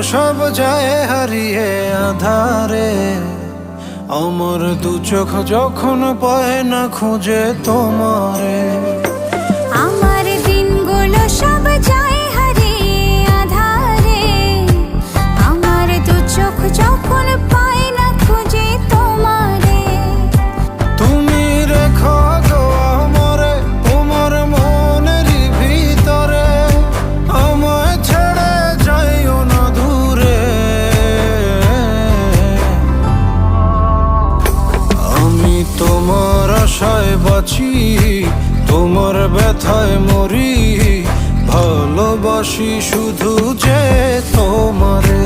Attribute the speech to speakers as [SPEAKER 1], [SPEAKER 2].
[SPEAKER 1] সব যায় হারিয়ে আধারে, আমার দু চোখ যখন পায় না খুঁজে তোমারে।
[SPEAKER 2] আমার দিনগুলো সব যায় হারিয়ে আধারে, আমার দু চোখ যখন পায় না খুঁজে তোমারে।
[SPEAKER 1] তুমি রেখো গো আমারে তোমার মনের ভিতরে, আমায় ছেড়ে যাইও না দূরে। আমি তোমার আশায় বাঁচি, তোমার ব্যথায় মরি, ভালোবাসি শুধু যে তোমারে।